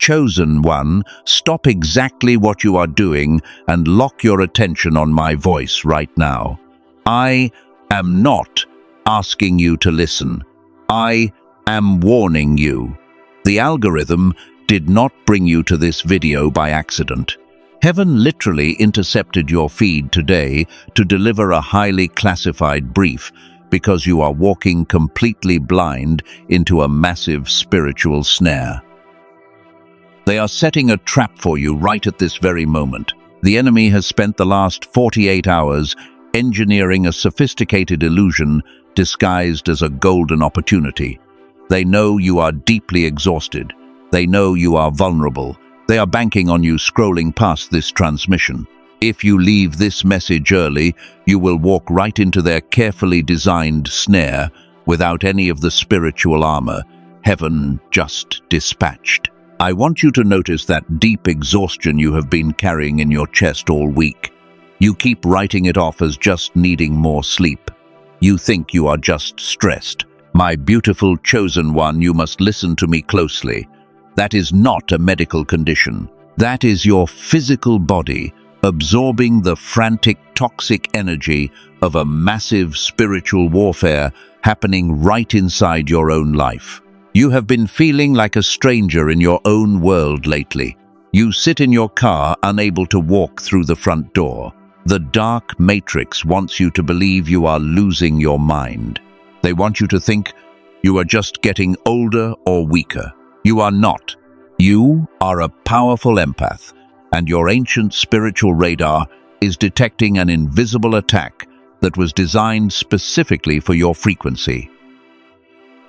Chosen One, stop exactly what you are doing and lock your attention on my voice right now. I am not asking you to listen. I am warning you. The algorithm did not bring you to this video by accident. Heaven literally intercepted your feed today to deliver a highly classified brief because you are walking completely blind into a massive spiritual snare. They are setting a trap for you right at this very moment. The enemy has spent the last 48 hours engineering a sophisticated illusion disguised as a golden opportunity. They know you are deeply exhausted. They know you are vulnerable. They are banking on you scrolling past this transmission. If you leave this message early, you will walk right into their carefully designed snare without any of the spiritual armor Heaven just dispatched. I want you to notice that deep exhaustion you have been carrying in your chest all week. You keep writing it off as just needing more sleep. You think you are just stressed. My beautiful chosen one, you must listen to me closely. That is not a medical condition. That is your physical body absorbing the frantic, toxic energy of a massive spiritual warfare happening right inside your own life. You have been feeling like a stranger in your own world lately. You sit in your car, unable to walk through the front door. The dark matrix wants you to believe you are losing your mind. They want you to think you are just getting older or weaker. You are not. You are a powerful empath, and your ancient spiritual radar is detecting an invisible attack that was designed specifically for your frequency.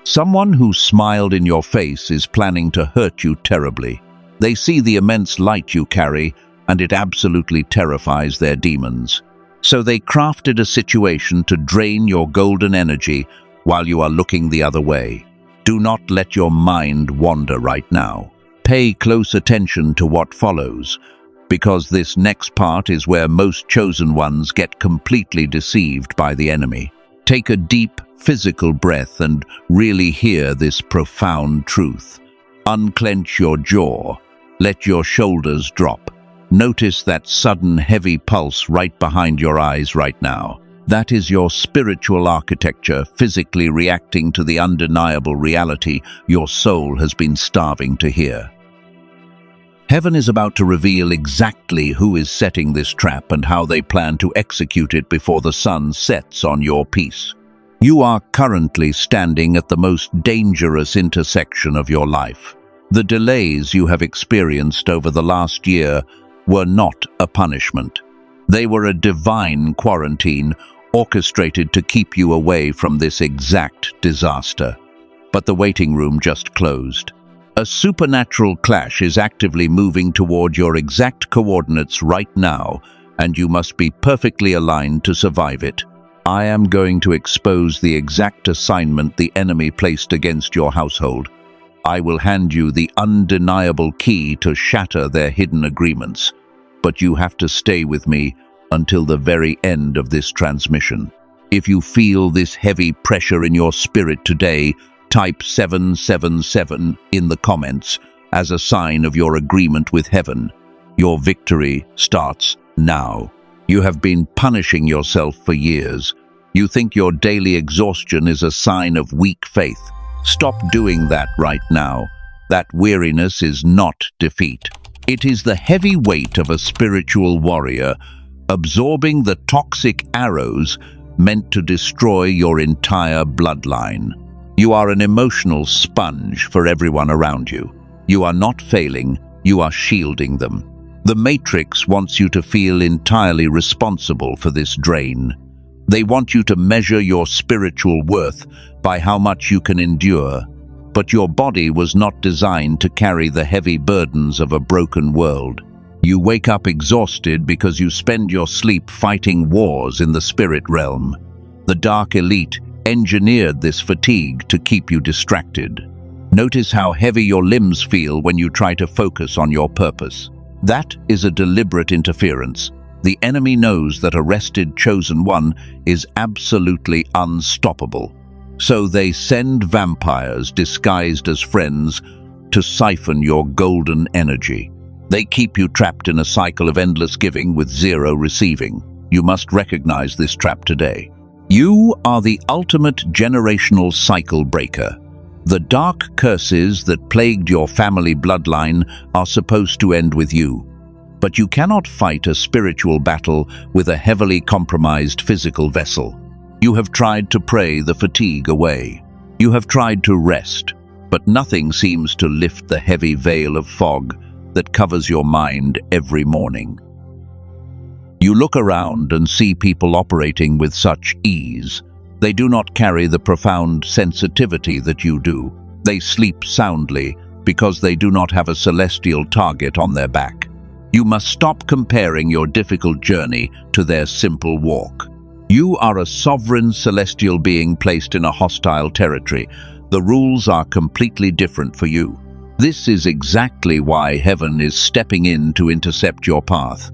Someone who smiled in your face is planning to hurt you terribly. They see the immense light you carry, and it absolutely terrifies their demons. So they crafted a situation to drain your golden energy while you are looking the other way. Do not let your mind wander right now. Pay close attention to what follows, because this next part is where most chosen ones get completely deceived by the enemy. Take a deep, physical breath and really hear this profound truth. Unclench your jaw. Let your shoulders drop. Notice that sudden heavy pulse right behind your eyes right now. That is your spiritual architecture physically reacting to the undeniable reality your soul has been starving to hear. Heaven is about to reveal exactly who is setting this trap and how they plan to execute it before the sun sets on your peace. You are currently standing at the most dangerous intersection of your life. The delays you have experienced over the last year were not a punishment. They were a divine quarantine orchestrated to keep you away from this exact disaster. But the waiting room just closed. A supernatural clash is actively moving toward your exact coordinates right now, and you must be perfectly aligned to survive it. I am going to expose the exact assignment the enemy placed against your household. I will hand you the undeniable key to shatter their hidden agreements, but you have to stay with me until the very end of this transmission. If you feel this heavy pressure in your spirit today, type 777 in the comments as a sign of your agreement with heaven. Your victory starts now. You have been punishing yourself for years. You think your daily exhaustion is a sign of weak faith. Stop doing that right now. That weariness is not defeat. It is the heavy weight of a spiritual warrior absorbing the toxic arrows meant to destroy your entire bloodline. You are an emotional sponge for everyone around you. You are not failing, you are shielding them. The Matrix wants you to feel entirely responsible for this drain. They want you to measure your spiritual worth by how much you can endure. But your body was not designed to carry the heavy burdens of a broken world. You wake up exhausted because you spend your sleep fighting wars in the spirit realm. The dark elite engineered this fatigue to keep you distracted. Notice how heavy your limbs feel when you try to focus on your purpose. That is a deliberate interference. The enemy knows that a rested chosen one is absolutely unstoppable. So they send vampires disguised as friends to siphon your golden energy. They keep you trapped in a cycle of endless giving with zero receiving. You must recognize this trap today. You are the ultimate generational cycle breaker. The dark curses that plagued your family bloodline are supposed to end with you. But you cannot fight a spiritual battle with a heavily compromised physical vessel. You have tried to pray the fatigue away. You have tried to rest, but nothing seems to lift the heavy veil of fog that covers your mind every morning. You look around and see people operating with such ease. They do not carry the profound sensitivity that you do. They sleep soundly because they do not have a celestial target on their back. You must stop comparing your difficult journey to their simple walk. You are a sovereign celestial being placed in a hostile territory. The rules are completely different for you. This is exactly why heaven is stepping in to intercept your path.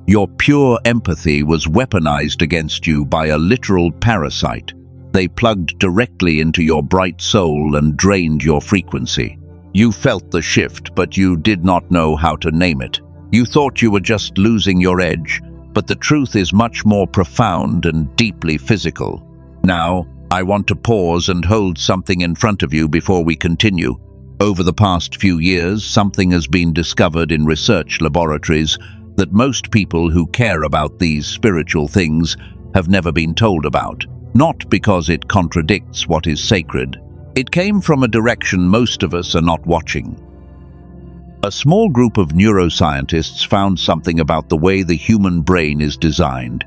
Your pure empathy was weaponized against you by a literal parasite. They plugged directly into your bright soul and drained your frequency. You felt the shift, but you did not know how to name it. You thought you were just losing your edge, but the truth is much more profound and deeply physical. Now, I want to pause and hold something in front of you before we continue. Over the past few years, something has been discovered in research laboratories that most people who care about these spiritual things have never been told about. Not because it contradicts what is sacred. It came from a direction most of us are not watching. A small group of neuroscientists found something about the way the human brain is designed.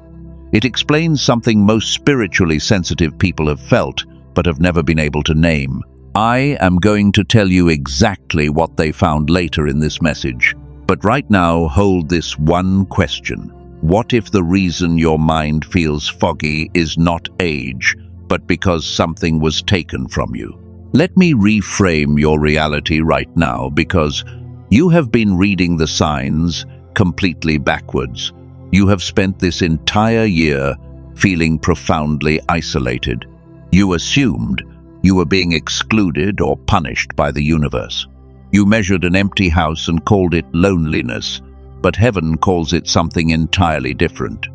It explains something most spiritually sensitive people have felt, but have never been able to name. I am going to tell you exactly what they found later in this message. But right now, hold this one question. What if the reason your mind feels foggy is not age, but because something was taken from you? Let me reframe your reality right now, because you have been reading the signs completely backwards. You have spent this entire year feeling profoundly isolated. You assumed you were being excluded or punished by the universe. You measured an empty house and called it loneliness, but heaven calls it something entirely different.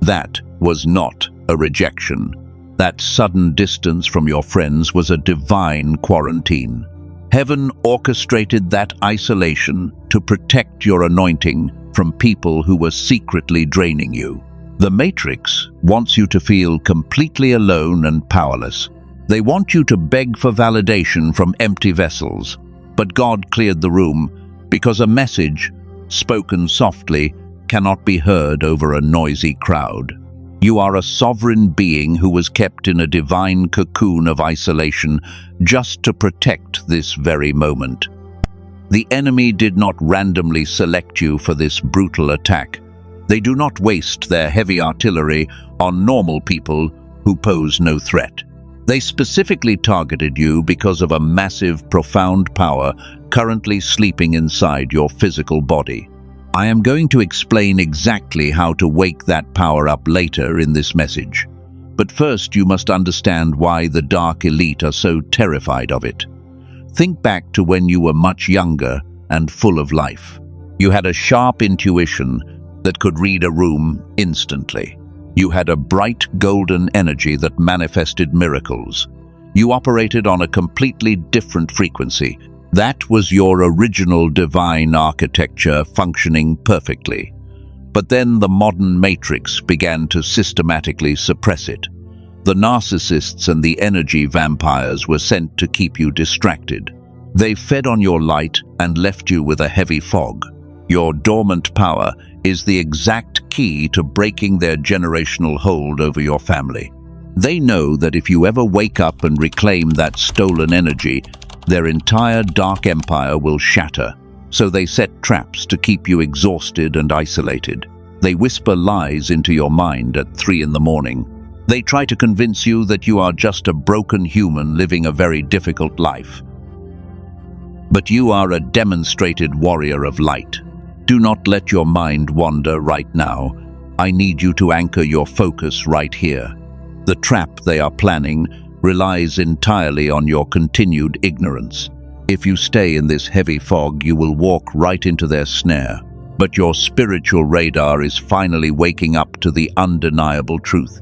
That was not a rejection. That sudden distance from your friends was a divine quarantine. Heaven orchestrated that isolation to protect your anointing from people who were secretly draining you. The Matrix wants you to feel completely alone and powerless. They want you to beg for validation from empty vessels. But God cleared the room because a message, spoken softly, cannot be heard over a noisy crowd. You are a sovereign being who was kept in a divine cocoon of isolation just to protect this very moment. The enemy did not randomly select you for this brutal attack. They do not waste their heavy artillery on normal people who pose no threat. They specifically targeted you because of a massive, profound power currently sleeping inside your physical body. I am going to explain exactly how to wake that power up later in this message. But first, you must understand why the dark elite are so terrified of it. Think back to when you were much younger and full of life. You had a sharp intuition that could read a room instantly. You had a bright golden energy that manifested miracles. You operated on a completely different frequency. That was your original divine architecture functioning perfectly. But then the modern matrix began to systematically suppress it. The narcissists and the energy vampires were sent to keep you distracted. They fed on your light and left you with a heavy fog. Your dormant power is the exact key to breaking their generational hold over your family. They know that if you ever wake up and reclaim that stolen energy, their entire dark empire will shatter. So they set traps to keep you exhausted and isolated. They whisper lies into your mind at 3 in the morning. They try to convince you that you are just a broken human living a very difficult life. But you are a demonstrated warrior of light. Do not let your mind wander right now. I need you to anchor your focus right here. The trap they are planning relies entirely on your continued ignorance. If you stay in this heavy fog, you will walk right into their snare. But your spiritual radar is finally waking up to the undeniable truth.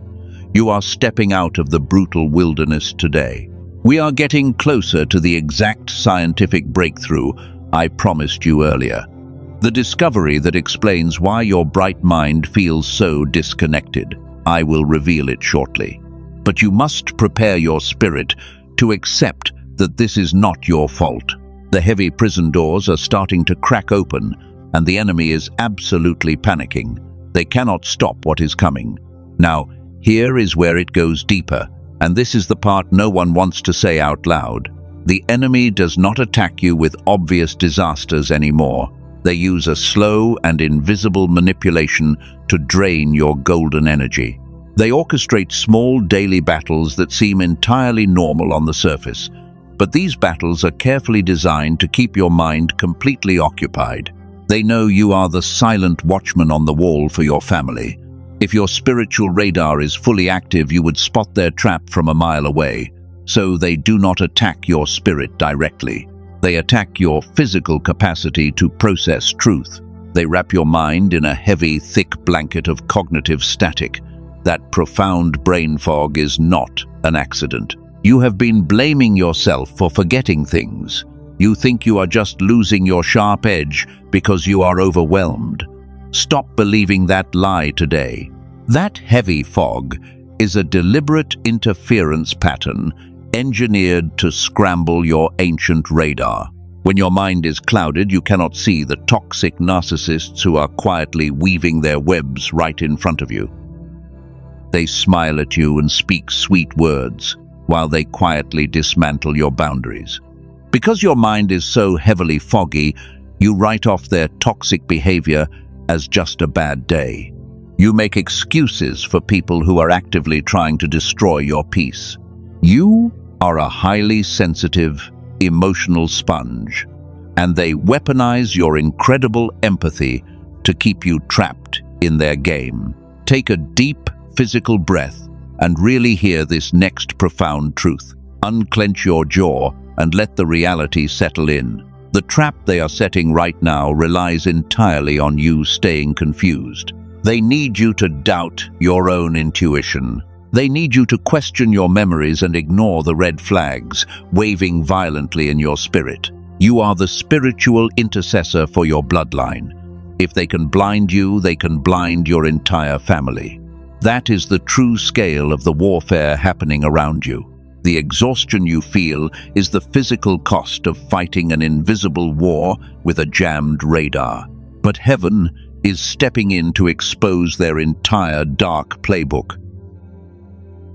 You are stepping out of the brutal wilderness today. We are getting closer to the exact scientific breakthrough I promised you earlier. The discovery that explains why your bright mind feels so disconnected. I will reveal it shortly. But you must prepare your spirit to accept that this is not your fault. The heavy prison doors are starting to crack open, and the enemy is absolutely panicking. They cannot stop what is coming. Now, here is where it goes deeper, and this is the part no one wants to say out loud. The enemy does not attack you with obvious disasters anymore. They use a slow and invisible manipulation to drain your golden energy. They orchestrate small daily battles that seem entirely normal on the surface, but these battles are carefully designed to keep your mind completely occupied. They know you are the silent watchman on the wall for your family. If your spiritual radar is fully active, you would spot their trap from a mile away. So they do not attack your spirit directly. They attack your physical capacity to process truth. They wrap your mind in a heavy, thick blanket of cognitive static. That profound brain fog is not an accident. You have been blaming yourself for forgetting things. You think you are just losing your sharp edge because you are overwhelmed. Stop believing that lie today. That heavy fog is a deliberate interference pattern engineered to scramble your ancient radar. When your mind is clouded, you cannot see the toxic narcissists who are quietly weaving their webs right in front of you. They smile at you and speak sweet words while they quietly dismantle your boundaries. Because your mind is so heavily foggy, you write off their toxic behavior as just a bad day. You make excuses for people who are actively trying to destroy your peace. You are a highly sensitive, emotional sponge, and they weaponize your incredible empathy to keep you trapped in their game. Take a deep physical breath and really hear this next profound truth. Unclench your jaw and let the reality settle in. The trap they are setting right now relies entirely on you staying confused. They need you to doubt your own intuition. They need you to question your memories and ignore the red flags waving violently in your spirit. You are the spiritual intercessor for your bloodline. If they can blind you, they can blind your entire family. That is the true scale of the warfare happening around you. The exhaustion you feel is the physical cost of fighting an invisible war with a jammed radar. But heaven is stepping in to expose their entire dark playbook.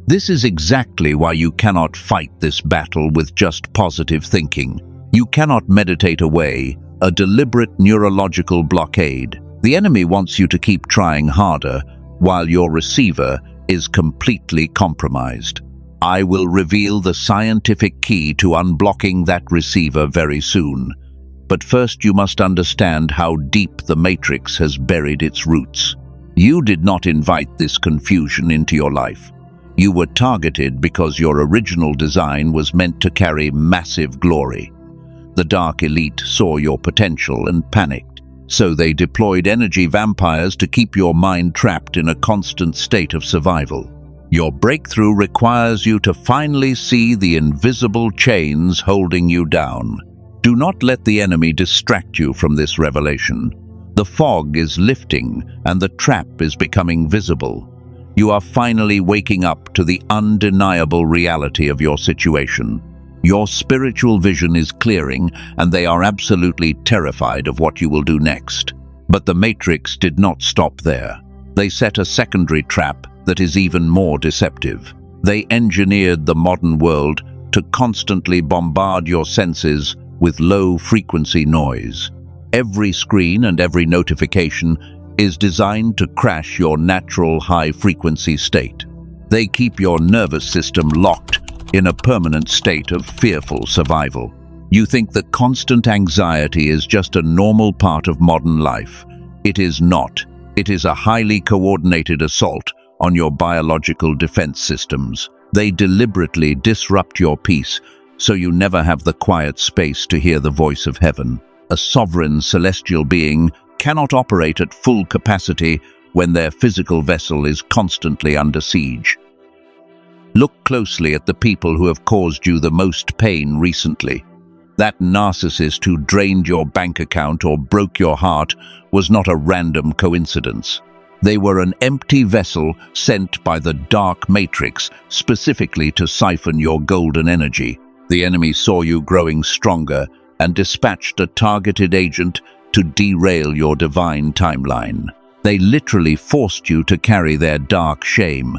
This is exactly why you cannot fight this battle with just positive thinking. You cannot meditate away a deliberate neurological blockade. The enemy wants you to keep trying harder while your receiver is completely compromised. I will reveal the scientific key to unblocking that receiver very soon. But first you must understand how deep the matrix has buried its roots. You did not invite this confusion into your life. You were targeted because your original design was meant to carry massive glory. The dark elite saw your potential and panicked, so they deployed energy vampires to keep your mind trapped in a constant state of survival. Your breakthrough requires you to finally see the invisible chains holding you down. Do not let the enemy distract you from this revelation. The fog is lifting and the trap is becoming visible. You are finally waking up to the undeniable reality of your situation. Your spiritual vision is clearing, and they are absolutely terrified of what you will do next. But the Matrix did not stop there. They set a secondary trap that is even more deceptive. They engineered the modern world to constantly bombard your senses with low-frequency noise. Every screen and every notification is designed to crash your natural high-frequency state. They keep your nervous system locked in a permanent state of fearful survival. You think that constant anxiety is just a normal part of modern life. It is not. It is a highly coordinated assault on your biological defense systems. They deliberately disrupt your peace so you never have the quiet space to hear the voice of heaven. A sovereign celestial being cannot operate at full capacity when their physical vessel is constantly under siege. Look closely at the people who have caused you the most pain recently. That narcissist who drained your bank account or broke your heart was not a random coincidence. They were an empty vessel sent by the dark matrix specifically to siphon your golden energy. The enemy saw you growing stronger and dispatched a targeted agent to derail your divine timeline. They literally forced you to carry their dark shame.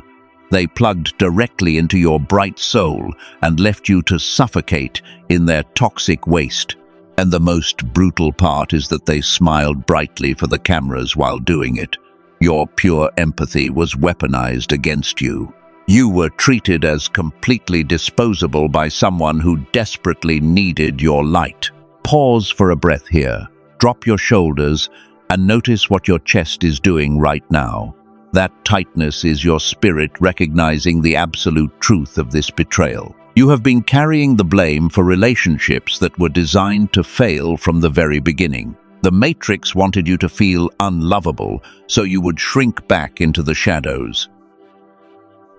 They plugged directly into your bright soul and left you to suffocate in their toxic waste. And the most brutal part is that they smiled brightly for the cameras while doing it. Your pure empathy was weaponized against you. You were treated as completely disposable by someone who desperately needed your light. Pause for a breath here. Drop your shoulders and notice what your chest is doing right now. That tightness is your spirit recognizing the absolute truth of this betrayal. You have been carrying the blame for relationships that were designed to fail from the very beginning. The Matrix wanted you to feel unlovable, so you would shrink back into the shadows.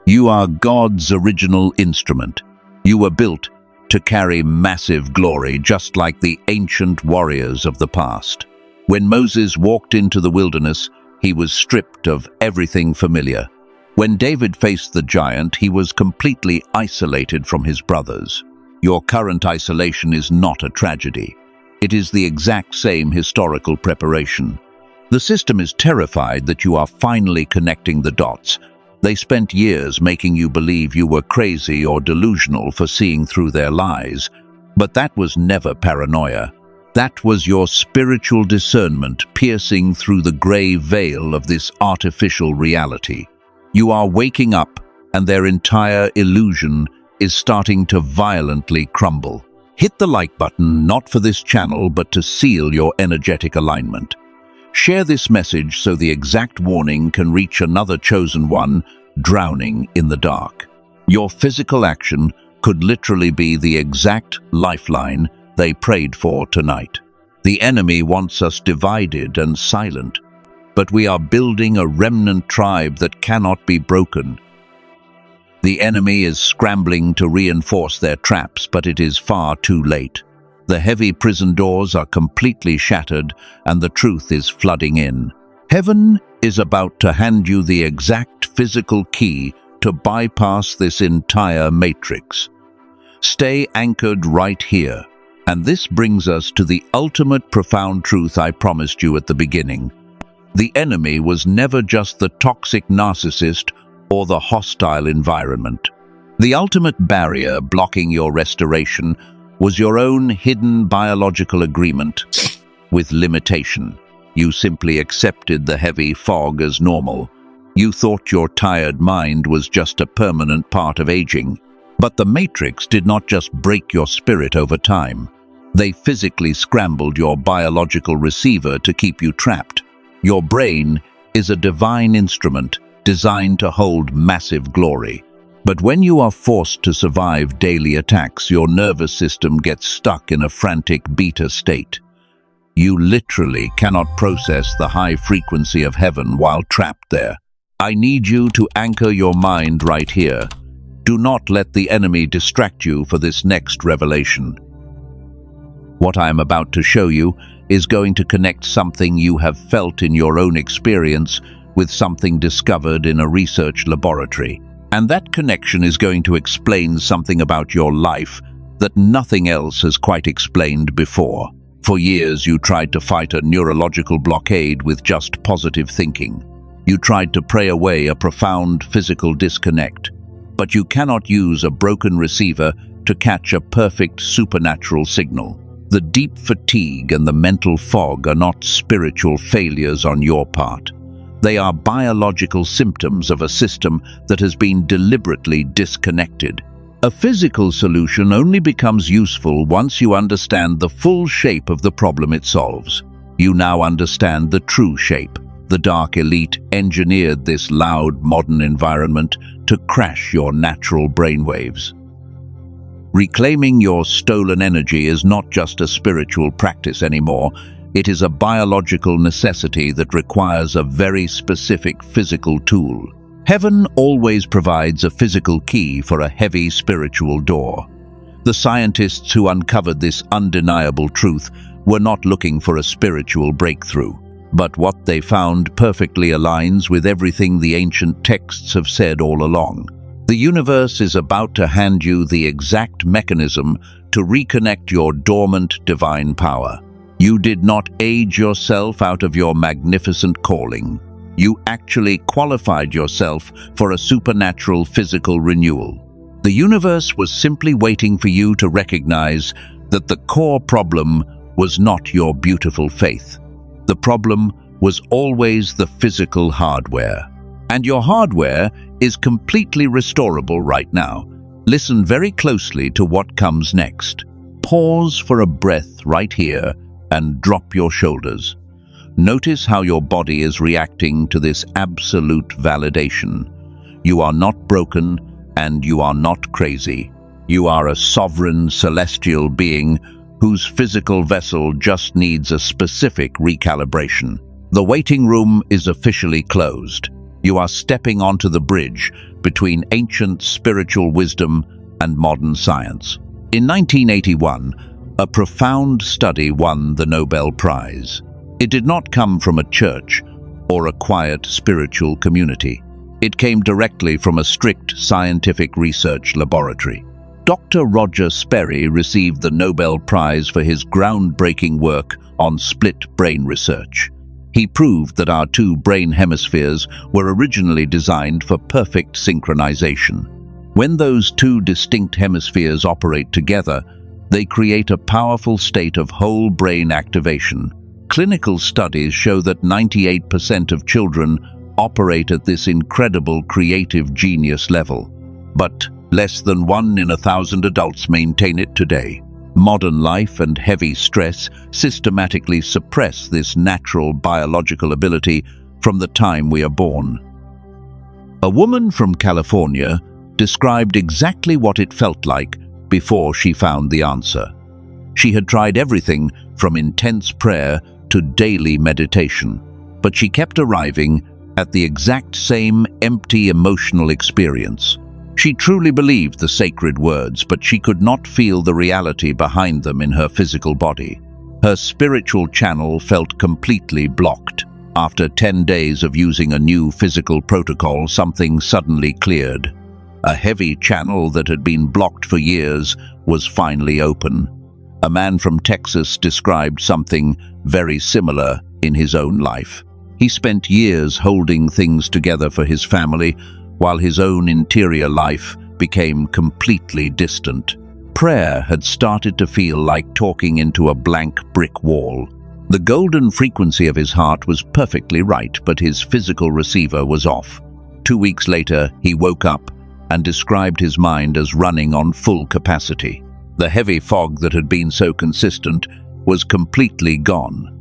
You are God's original instrument. You were built to carry massive glory, just like the ancient warriors of the past. When Moses walked into the wilderness, he was stripped of everything familiar. When David faced the giant, he was completely isolated from his brothers. Your current isolation is not a tragedy. It is the exact same historical preparation. The system is terrified that you are finally connecting the dots. They spent years making you believe you were crazy or delusional for seeing through their lies. But that was never paranoia. That was your spiritual discernment piercing through the gray veil of this artificial reality. You are waking up, and their entire illusion is starting to violently crumble. Hit the like button, not for this channel, but to seal your energetic alignment. Share this message so the exact warning can reach another chosen one drowning in the dark. Your physical action could literally be the exact lifeline they prayed for tonight. The enemy wants us divided and silent, but we are building a remnant tribe that cannot be broken. The enemy is scrambling to reinforce their traps, but it is far too late. The heavy prison doors are completely shattered, and the truth is flooding in. Heaven is about to hand you the exact physical key to bypass this entire matrix. Stay anchored right here. And this brings us to the ultimate profound truth I promised you at the beginning. The enemy was never just the toxic narcissist or the hostile environment. The ultimate barrier blocking your restoration was your own hidden biological agreement with limitation. You simply accepted the heavy fog as normal. You thought your tired mind was just a permanent part of aging. But the Matrix did not just break your spirit over time. They physically scrambled your biological receiver to keep you trapped. Your brain is a divine instrument designed to hold massive glory. But when you are forced to survive daily attacks, your nervous system gets stuck in a frantic beta state. You literally cannot process the high frequency of heaven while trapped there. I need you to anchor your mind right here. Do not let the enemy distract you for this next revelation. What I am about to show you is going to connect something you have felt in your own experience with something discovered in a research laboratory. And that connection is going to explain something about your life that nothing else has quite explained before. For years, you tried to fight a neurological blockade with just positive thinking. You tried to pray away a profound physical disconnect. But you cannot use a broken receiver to catch a perfect supernatural signal. The deep fatigue and the mental fog are not spiritual failures on your part. They are biological symptoms of a system that has been deliberately disconnected. A physical solution only becomes useful once you understand the full shape of the problem it solves. You now understand the true shape. The dark elite engineered this loud modern environment to crash your natural brainwaves. Reclaiming your stolen energy is not just a spiritual practice anymore. It is a biological necessity that requires a very specific physical tool. Heaven always provides a physical key for a heavy spiritual door. The scientists who uncovered this undeniable truth were not looking for a spiritual breakthrough, but what they found perfectly aligns with everything the ancient texts have said all along. The universe is about to hand you the exact mechanism to reconnect your dormant divine power. You did not age yourself out of your magnificent calling. You actually qualified yourself for a supernatural physical renewal. The universe was simply waiting for you to recognize that the core problem was not your beautiful faith. The problem was always the physical hardware. And your hardware is completely restorable right now. Listen very closely to what comes next. Pause for a breath right here and drop your shoulders. Notice how your body is reacting to this absolute validation. You are not broken and you are not crazy. You are a sovereign celestial being whose physical vessel just needs a specific recalibration. The waiting room is officially closed. You are stepping onto the bridge between ancient spiritual wisdom and modern science. In 1981, a profound study won the Nobel Prize. It did not come from a church or a quiet spiritual community. It came directly from a strict scientific research laboratory. Dr. Roger Sperry received the Nobel Prize for his groundbreaking work on split brain research. He proved that our two brain hemispheres were originally designed for perfect synchronization. When those two distinct hemispheres operate together, they create a powerful state of whole brain activation. Clinical studies show that 98% of children operate at this incredible creative genius level, but less than 1 in 1,000 adults maintain it today. Modern life and heavy stress systematically suppress this natural biological ability from the time we are born. A woman from California described exactly what it felt like before she found the answer. She had tried everything from intense prayer to daily meditation, but she kept arriving at the exact same empty emotional experience. She truly believed the sacred words, but she could not feel the reality behind them in her physical body. Her spiritual channel felt completely blocked. After 10 days of using a new physical protocol, something suddenly cleared. A heavy channel that had been blocked for years was finally open. A man from Texas described something very similar in his own life. He spent years holding things together for his family, while his own interior life became completely distant. Prayer had started to feel like talking into a blank brick wall. The golden frequency of his heart was perfectly right, but his physical receiver was off. 2 weeks later, he woke up and described his mind as running on full capacity. The heavy fog that had been so consistent was completely gone.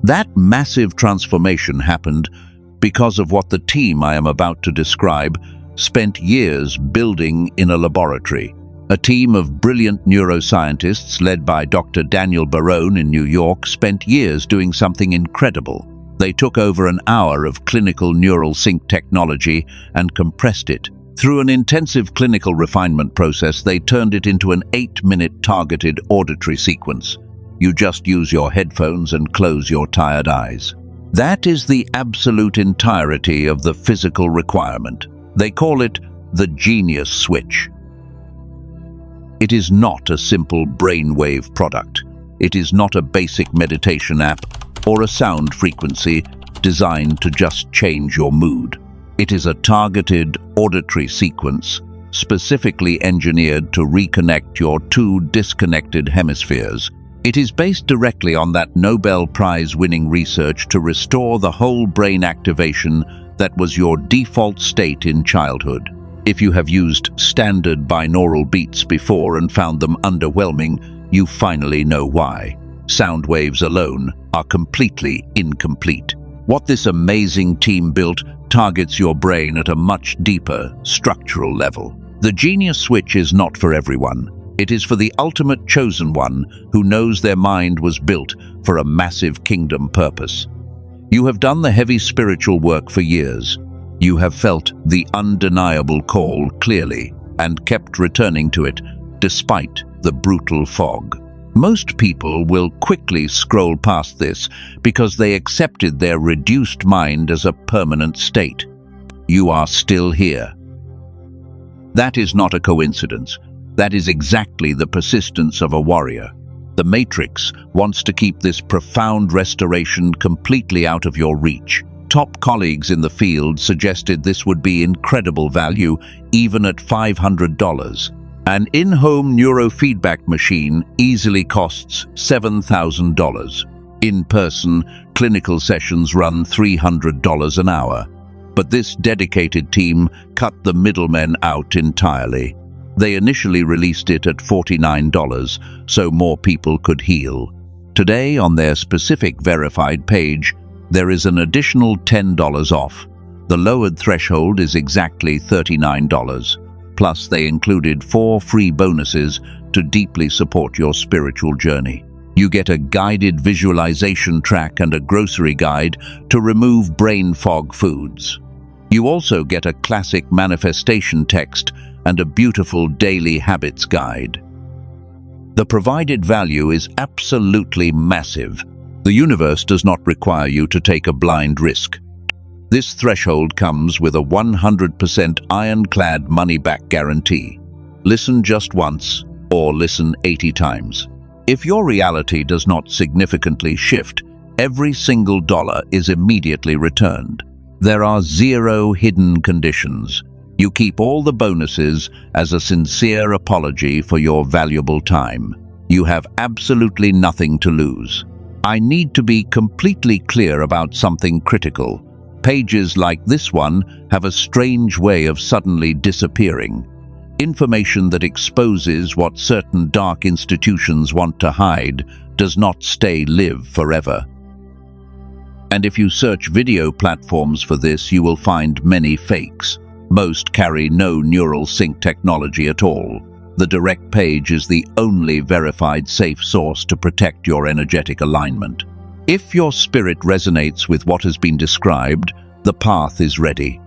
That massive transformation happened because of what the team I am about to describe spent years building in a laboratory. A team of brilliant neuroscientists led by Dr. Daniel Barone in New York spent years doing something incredible. They took over an hour of clinical neural sync technology and compressed it. Through an intensive clinical refinement process, they turned it into an 8-minute targeted auditory sequence. You just use your headphones and close your tired eyes. That is the absolute entirety of the physical requirement. They call it the genius switch. It is not a simple brainwave product. It is not a basic meditation app or a sound frequency designed to just change your mood. It is a targeted auditory sequence specifically engineered to reconnect your two disconnected hemispheres. It is based directly on that Nobel Prize-winning research to restore the whole brain activation that was your default state in childhood. If you have used standard binaural beats before and found them underwhelming, you finally know why. Sound waves alone are completely incomplete. What this amazing team built targets your brain at a much deeper structural level. The genius switch is not for everyone. It is for the ultimate chosen one who knows their mind was built for a massive kingdom purpose. You have done the heavy spiritual work for years. You have felt the undeniable call clearly and kept returning to it despite the brutal fog. Most people will quickly scroll past this because they accepted their reduced mind as a permanent state. You are still here. That is not a coincidence. That is exactly the persistence of a warrior. The Matrix wants to keep this profound restoration completely out of your reach. Top colleagues in the field suggested this would be incredible value even at $500. An in-home neurofeedback machine easily costs $7,000. In-person clinical sessions run $300 an hour. But this dedicated team cut the middlemen out entirely. They initially released it at $49 so more people could heal. Today, on their specific verified page, there is an additional $10 off. The lowered threshold is exactly $39. Plus, they included 4 free bonuses to deeply support your spiritual journey. You get a guided visualization track and a grocery guide to remove brain fog foods. You also get a classic manifestation text and a beautiful daily habits guide. The provided value is absolutely massive. The universe does not require you to take a blind risk. This threshold comes with a 100% ironclad money-back guarantee. Listen just once or listen 80 times. If your reality does not significantly shift, every single dollar is immediately returned. There are 0 hidden conditions. You keep all the bonuses as a sincere apology for your valuable time. You have absolutely nothing to lose. I need to be completely clear about something critical. Pages like this one have a strange way of suddenly disappearing. Information that exposes what certain dark institutions want to hide does not live forever. And if you search video platforms for this, you will find many fakes. Most carry no neural sync technology at all. The direct page is the only verified safe source to protect your energetic alignment. If your spirit resonates with what has been described, the path is ready.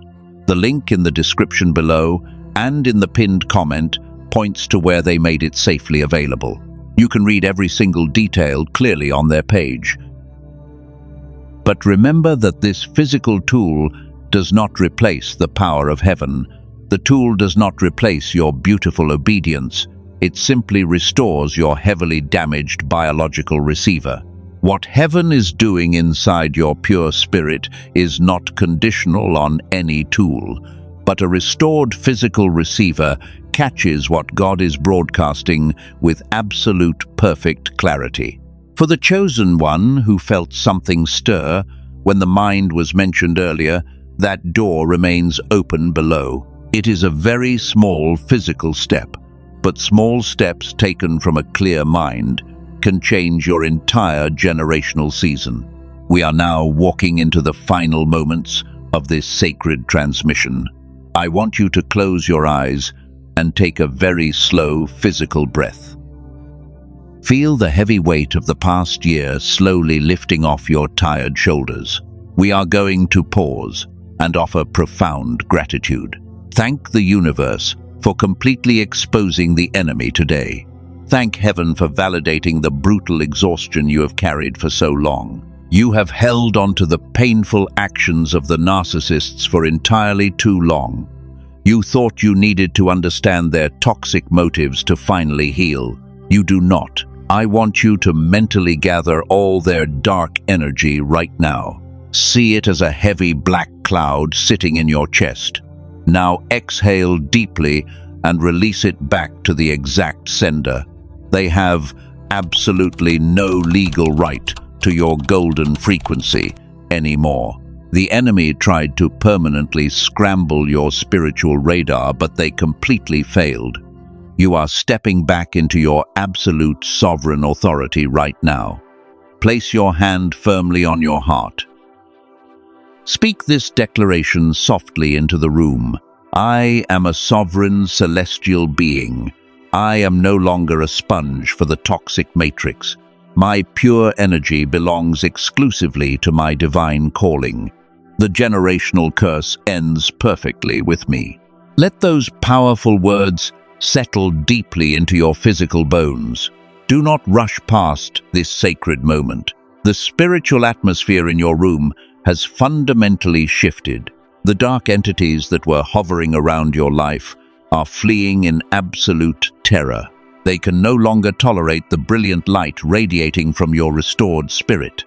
The link in the description below and in the pinned comment points to where they made it safely available. You can read every single detail clearly on their page. But remember that this physical tool does not replace the power of heaven. The tool does not replace your beautiful obedience. It simply restores your heavily damaged biological receiver. What heaven is doing inside your pure spirit is not conditional on any tool, but a restored physical receiver catches what God is broadcasting with absolute perfect clarity. For the chosen one who felt something stir when the mind was mentioned earlier, that door remains open below. It is a very small physical step, but small steps taken from a clear mind can change your entire generational season. We are now walking into the final moments of this sacred transmission. I want you to close your eyes and take a very slow physical breath. Feel the heavy weight of the past year slowly lifting off your tired shoulders. We are going to pause and offer profound gratitude. Thank the universe for completely exposing the enemy today. Thank heaven for validating the brutal exhaustion you have carried for so long. You have held on to the painful actions of the narcissists for entirely too long. You thought you needed to understand their toxic motives to finally heal. You do not. I want you to mentally gather all their dark energy right now. See it as a heavy black cloud sitting in your chest. Now exhale deeply and release it back to the exact sender. They have absolutely no legal right to your golden frequency anymore. The enemy tried to permanently scramble your spiritual radar, but they completely failed. You are stepping back into your absolute sovereign authority right now. Place your hand firmly on your heart. Speak this declaration softly into the room. I am a sovereign celestial being. I am no longer a sponge for the toxic matrix. My pure energy belongs exclusively to my divine calling. The generational curse ends perfectly with me. Let those powerful words settle deeply into your physical bones. Do not rush past this sacred moment. The spiritual atmosphere in your room has fundamentally shifted. The dark entities that were hovering around your life are fleeing in absolute terror. They can no longer tolerate the brilliant light radiating from your restored spirit.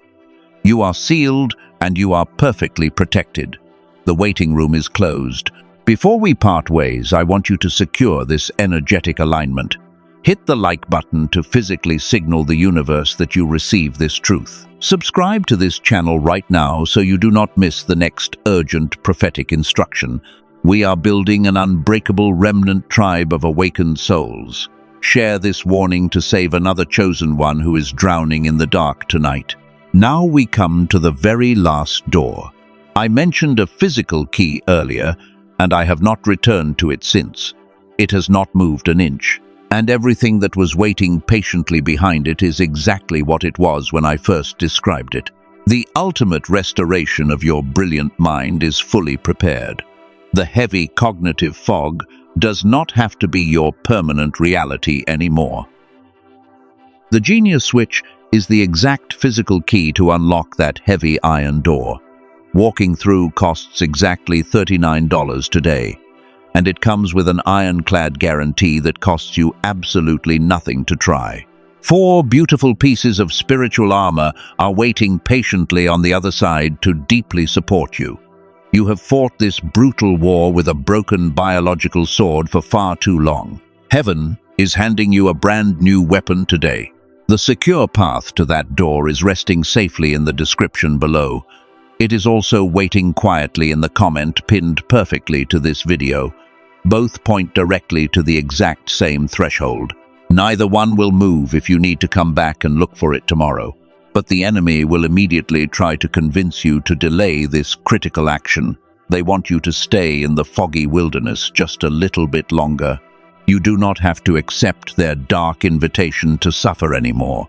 You are sealed and you are perfectly protected. The waiting room is closed. Before we part ways, I want you to secure this energetic alignment. Hit the like button to physically signal the universe that you receive this truth. Subscribe to this channel right now so you do not miss the next urgent prophetic instruction. We are building an unbreakable remnant tribe of awakened souls. Share this warning to save another chosen one who is drowning in the dark tonight. Now we come to the very last door. I mentioned a physical key earlier, and I have not returned to it since. It has not moved an inch, and everything that was waiting patiently behind it is exactly what it was when I first described it. The ultimate restoration of your brilliant mind is fully prepared. The heavy cognitive fog does not have to be your permanent reality anymore. The genius switch is the exact physical key to unlock that heavy iron door. Walking through costs exactly $39 today, and it comes with an ironclad guarantee that costs you absolutely nothing to try. 4 beautiful pieces of spiritual armor are waiting patiently on the other side to deeply support you. You have fought this brutal war with a broken biological sword for far too long. Heaven is handing you a brand new weapon today. The secure path to that door is resting safely in the description below. It is also waiting quietly in the comment pinned perfectly to this video. Both point directly to the exact same threshold. Neither one will move if you need to come back and look for it tomorrow. But the enemy will immediately try to convince you to delay this critical action. They want you to stay in the foggy wilderness just a little bit longer. You do not have to accept their dark invitation to suffer anymore.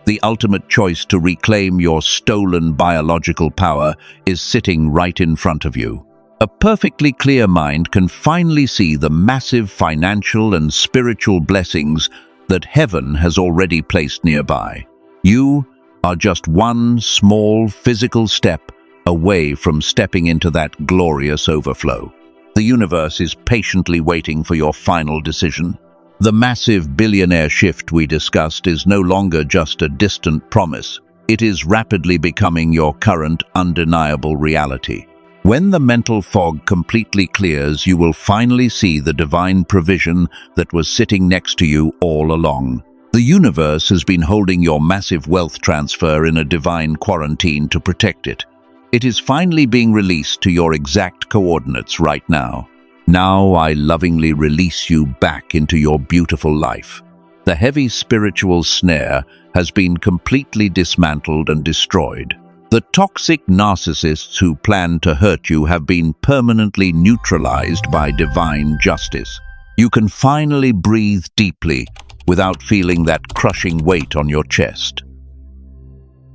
The ultimate choice to reclaim your stolen biological power is sitting right in front of you. A perfectly clear mind can finally see the massive financial and spiritual blessings that heaven has already placed nearby. You are just one small physical step away from stepping into that glorious overflow. The universe is patiently waiting for your final decision. The massive billionaire shift we discussed is no longer just a distant promise. It is rapidly becoming your current undeniable reality. When the mental fog completely clears, you will finally see the divine provision that was sitting next to you all along. The universe has been holding your massive wealth transfer in a divine quarantine to protect it. It is finally being released to your exact coordinates right now. Now I lovingly release you back into your beautiful life. The heavy spiritual snare has been completely dismantled and destroyed. The toxic narcissists who plan to hurt you have been permanently neutralized by divine justice. You can finally breathe deeply without feeling that crushing weight on your chest.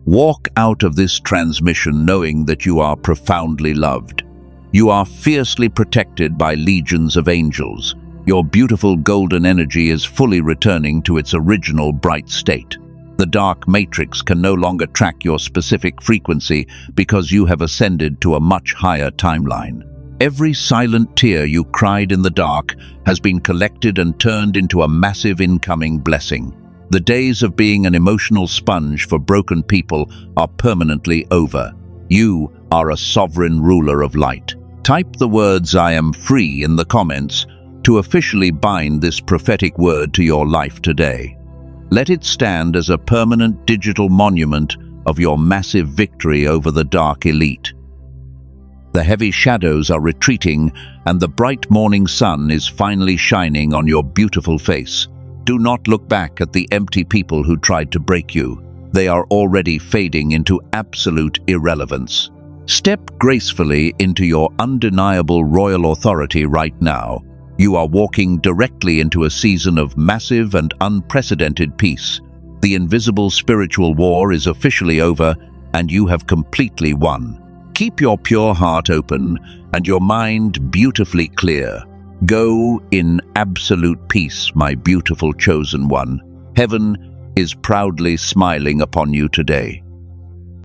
Walk out of this transmission knowing that you are profoundly loved. You are fiercely protected by legions of angels. Your beautiful golden energy is fully returning to its original bright state. The dark matrix can no longer track your specific frequency because you have ascended to a much higher timeline. Every silent tear you cried in the dark has been collected and turned into a massive incoming blessing. The days of being an emotional sponge for broken people are permanently over. You are a sovereign ruler of light. Type the words "I am free" in the comments to officially bind this prophetic word to your life today. Let it stand as a permanent digital monument of your massive victory over the dark elite. The heavy shadows are retreating and the bright morning sun is finally shining on your beautiful face. Do not look back at the empty people who tried to break you. They are already fading into absolute irrelevance. Step gracefully into your undeniable royal authority right now. You are walking directly into a season of massive and unprecedented peace. The invisible spiritual war is officially over, and you have completely won. Keep your pure heart open and your mind beautifully clear. Go in absolute peace, my beautiful chosen one. Heaven is proudly smiling upon you today.